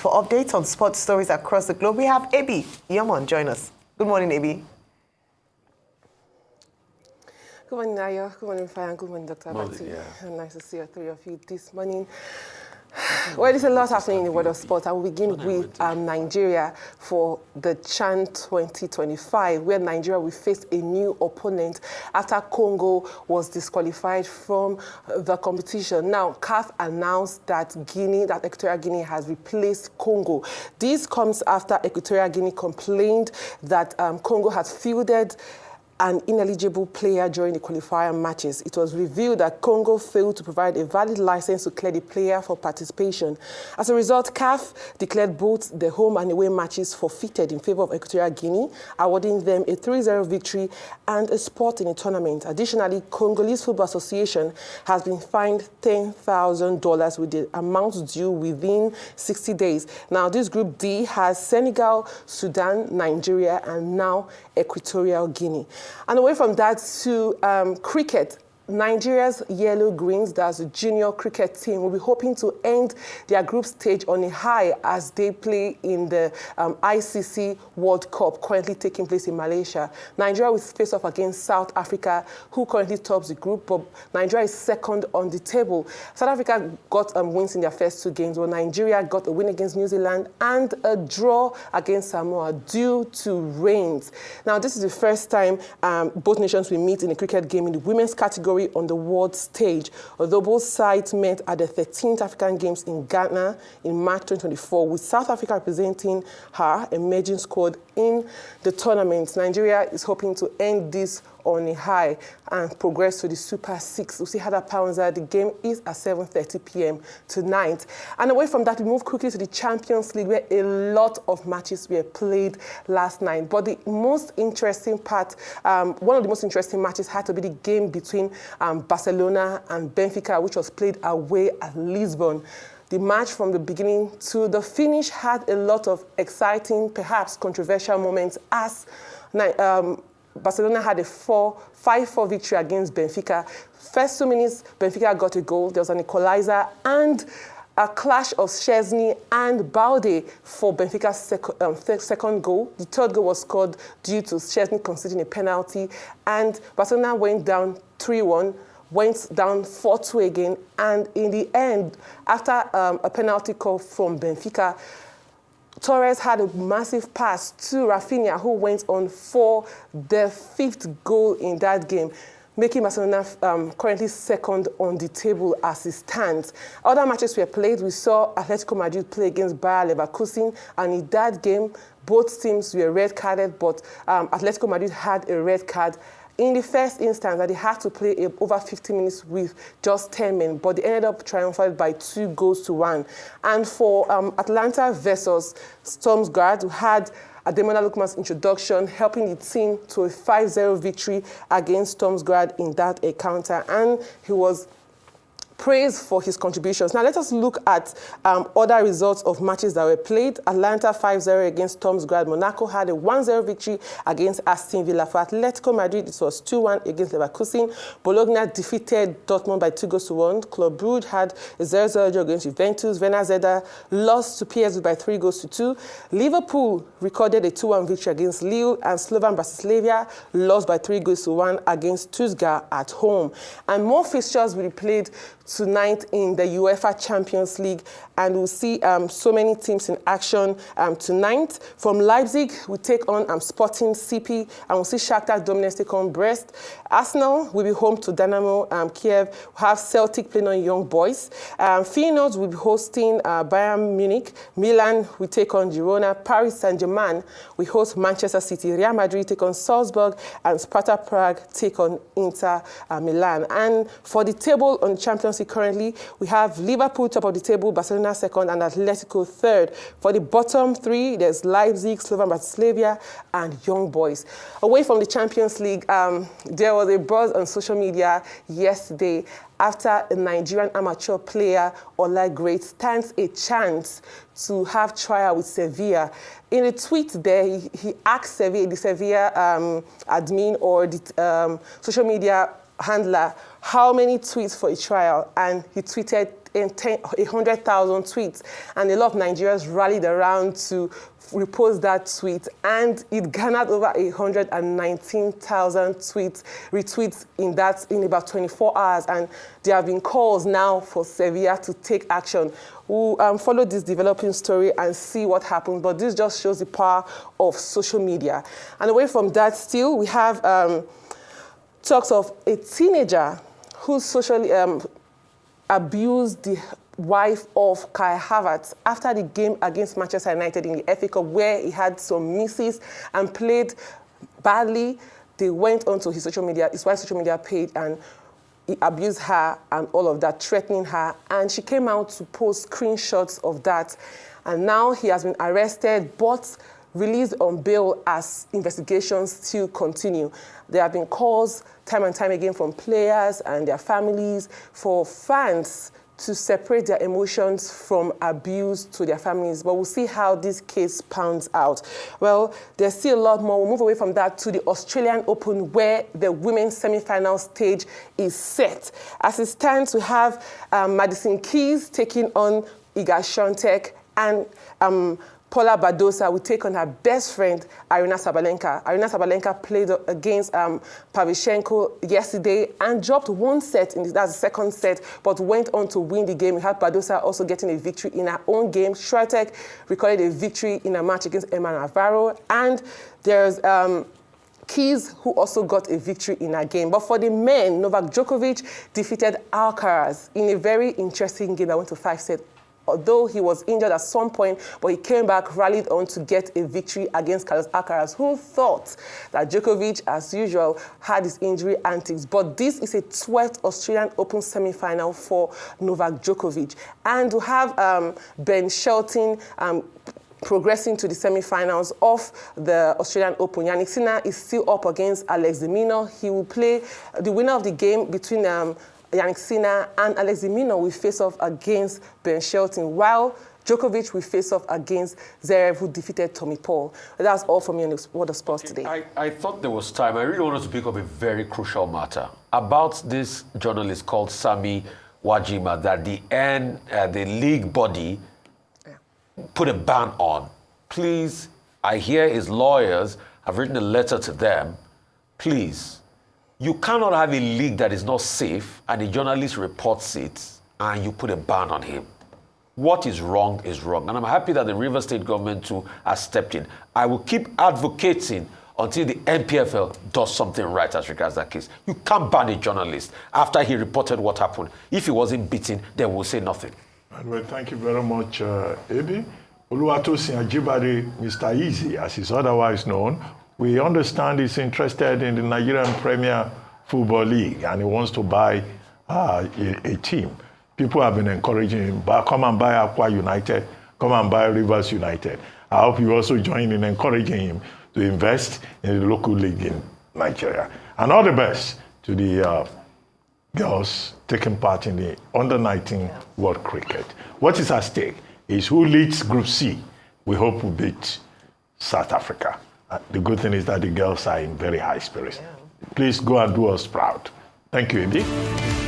For updates on sports stories across the globe, we have Ebi Yamon join us. Good morning, Ebi. Good morning, Nayo. Good morning, Fire. Good morning, Dr. Abati. Yeah. Nice to see all three of you this morning. Well, there's a lot happening in the world of sport. I will begin with Nigeria for the CHAN 2025, where Nigeria will face a new opponent after Congo was disqualified from the competition. Now, CAF announced that Equatorial Guinea has replaced Congo. This comes after Equatorial Guinea complained that Congo has fielded an ineligible player during the qualifier matches. It was revealed that Congo failed to provide a valid license to clear the player for participation. As a result, CAF declared both the home and away matches forfeited in favor of Equatorial Guinea, awarding them a 3-0 victory and a spot in the tournament. Additionally, Congolese Football Association has been fined $10,000 with the amount due within 60 days. Now, this Group D has Senegal, Sudan, Nigeria, and now Equatorial Guinea. And away from that to cricket, Nigeria's Yellow Greens, that's the junior cricket team, will be hoping to end their group stage on a high as they play in the ICC World Cup currently taking place in Malaysia. Nigeria will face off against South Africa, who currently tops the group, but Nigeria is second on the table. South Africa got wins in their first two games, while Nigeria got a win against New Zealand and a draw against Samoa due to rains. Now, this is the first time both nations will meet in a cricket game in the women's category on the world stage, although both sides met at the 13th African Games in Ghana in March 2024, with South Africa representing her emerging squad in the tournament. Nigeria is hoping to end this on a high and progress to the Super 6. We'll see how that pounds out. The game is at 7:30 p.m. tonight. And away from that, we move quickly to the Champions League, where a lot of matches were played last night. But the most interesting part, one of the most interesting matches had to be the game between Barcelona and Benfica, which was played away at Lisbon. The match from the beginning to the finish had a lot of exciting, perhaps controversial moments as Barcelona had a 5-4 victory against Benfica. First 2 minutes, Benfica got a goal. There was an equalizer and a clash of Szczesny and Balde for Benfica's second goal. The third goal was scored due to Szczesny conceding a penalty, and Barcelona went down 3-1. Went down 4-2 again, and in the end, after a penalty call from Benfica, Torres had a massive pass to Rafinha, who went on for the 5th goal in that game, making Barcelona currently second on the table as it stands. Other matches were played. We saw Atletico Madrid play against Bayer Leverkusen, and in that game, both teams were red-carded, but Atletico Madrid had a red card in the first instance that they had to play over 50 minutes with just 10 men, but they ended up triumphant by 2-1. And for Atlanta versus Stormsgard, who had Ademola Lookman's introduction, helping the team to a 5-0 victory against Stormsgard in that encounter, and he was praised for his contributions. Now, let us look at other results of matches that were played. Atlanta 5-0 against Stormsgard. Monaco had a 1-0 victory against Aston Villa. For Atletico Madrid, it was 2-1 against Leverkusen. Bologna defeated Dortmund by 2-1. Club Brugge had a 0-0 draw against Juventus. Werner Zeda lost to PSV by 3-2. Liverpool recorded a 2-1 victory against Lille, and Slovan Bratislava lost by 3-1 against Stuttgart at home. And more fixtures will be played tonight in the UEFA Champions League, and we'll see so many teams in action tonight. From Leipzig, we take on Sporting CP, and we'll see Shakhtar Donetsk take on Brest. Arsenal will be home to Dynamo Kiev. We'll have Celtic playing on Young Boys. Feyenoord will be hosting Bayern Munich. Milan will take on Girona. Paris Saint-Germain will host Manchester City. Real Madrid take on Salzburg, and Sparta Prague take on Inter Milan. And for the table on Champions League currently, we have Liverpool top of the table, Barcelona second, and Atletico third. For the bottom three, there's Leipzig, Slovan Bratislava, and Young Boys. Away from the Champions League, there was a buzz on social media yesterday after a Nigerian amateur player, Ola Great, stands a chance to have trial with Sevilla. In a tweet there, he asked Sevilla, the Sevilla admin or the social media handler how many tweets for a trial, and he tweeted 100,000 tweets, and a lot of Nigerians rallied around to repost that tweet, and it garnered over 119,000 retweets in about 24 hours, and there have been calls now for Sevilla to take action. We'll follow this developing story and see what happens, but this just shows the power of social media. And away from that still, we have talks of a teenager who socially abused the wife of Kai Havertz after the game against Manchester United in the FA Cup, where he had some misses and played badly. They went onto his wife's social media page, and he abused her and all of that, threatening her. And she came out to post screenshots of that. And now he has been arrested, but released on bail as investigations still continue. There have been calls time and time again from players and their families for fans to separate their emotions from abuse to their families. But we'll see how this case pans out. Well, there's still a lot more. We'll move away from that to the Australian Open, where the women's semi-final stage is set. As it stands, we have Madison Keys taking on Iga Swiatek, and Paula Badosa will take on her best friend, Aryna Sabalenka. Aryna Sabalenka played against Pavlyuchenko yesterday and dropped one set, that's the second set, but went on to win the game. We had Badosa also getting a victory in her own game. Swiatek recorded a victory in a match against Emma Navarro. And there's Keys, who also got a victory in her game. But for the men, Novak Djokovic defeated Alcaraz in a very interesting game that went to 5 sets. Although he was injured at some point, but he came back, rallied on to get a victory against Carlos Alcaraz, who thought that Djokovic, as usual, had his injury antics. But this is a 12th Australian Open semi-final for Novak Djokovic. And to have Ben Shelton progressing to the semi-finals of the Australian Open. Yannick Sinner is still up against Alex de Minaur. He will play the winner of the game between Yannick Sinner and Alex de Minaur will face off against Ben Shelton, while Djokovic will face off against Zverev, who defeated Tommy Paul. That's all from me on the World of Sports today. I thought there was time. I really wanted to pick up a very crucial matter about this journalist called Sami Wajima that the league body put a ban on. Please, I hear his lawyers have written a letter to them. Please, you cannot have a league that is not safe and a journalist reports it and you put a ban on him. What is wrong is wrong. And I'm happy that the Rivers State government too has stepped in. I will keep advocating until the NPFL does something right as regards that case. You can't ban a journalist after he reported what happened. If he wasn't beaten, then we'll say nothing. Well, thank you very much, Eddie. Oluwatosin Ajibade, Mr. Easy, as he's otherwise known, we understand he's interested in the Nigerian Premier Football League and he wants to buy a team. People have been encouraging him, come and buy Aqua United, come and buy Rivers United. I hope you also join in encouraging him to invest in the local league in Nigeria. And all the best to the girls taking part in the Under-19 World Cricket. What is at stake is who leads Group C. We hope we beat South Africa. The good thing is that the girls are in very high spirits. Please go and do us proud. Thank you, Eddie.